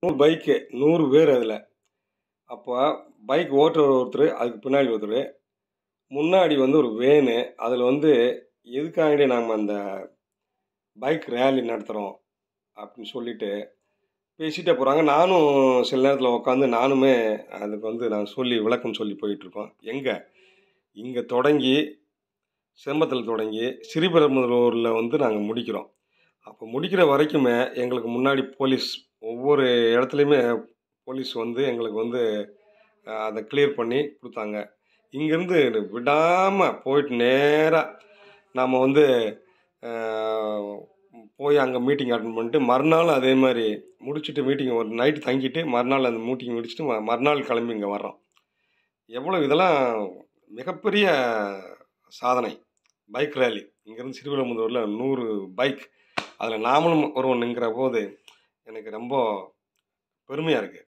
100 bike 100 பேர் அதில். அப்போ பைக் ஓட்டுறவர் ஒருத்தர், அதுக்கு பின்னாடி ஒருத்தர், முன்னாடி வந்து ஒரு வேனு. அதில் வந்து எதுக்காண்டி நாங்கள் அந்த பைக் ரேலி நடத்துகிறோம் அப்படின்னு சொல்லிட்டு பேசிட்டே போகிறாங்க. நானும் சில நேரத்தில் உட்காந்து நானுமே அதுக்கு வந்து நான் சொல்லி விளக்கம் சொல்லி போயிட்டுருக்கோம். இங்கே தொடங்கி செம்பத்தில் தொடங்கி ஸ்ரீபெரும்புதூரில் வந்து நாங்கள் முடிக்கிறோம். அப்போ முடிக்கிற வரைக்குமே எங்களுக்கு முன்னாடி போலீஸ் ஒவ்வொரு இடத்துலையுமே போலீஸ் வந்து எங்களுக்கு வந்து அதை கிளியர் பண்ணி கொடுத்தாங்க. இங்கேருந்து விடாமல் போயிட்டு நேராக நாம் வந்து போய் அங்கே மீட்டிங் அட்டன் பண்ணிட்டு மறுநாள் அதே மாதிரி முடிச்சுட்டு மீட்டிங் ஒரு நைட்டு தங்கிட்டு மறுநாள் அந்த மீட்டிங் முடிச்சுட்டு மறுநாள் கிளம்பி இங்கே வர்றோம். எவ்வளோ இதெல்லாம் மிகப்பெரிய சாதனை. பைக் ரேலி இங்கேருந்து ஸ்ரீபெரும்புதூரில் 100 பைக், அதில் நாமளும் ஒருவனுங்கிற போது எனக்கு ரொம்ப பெருமையாக இருக்குது.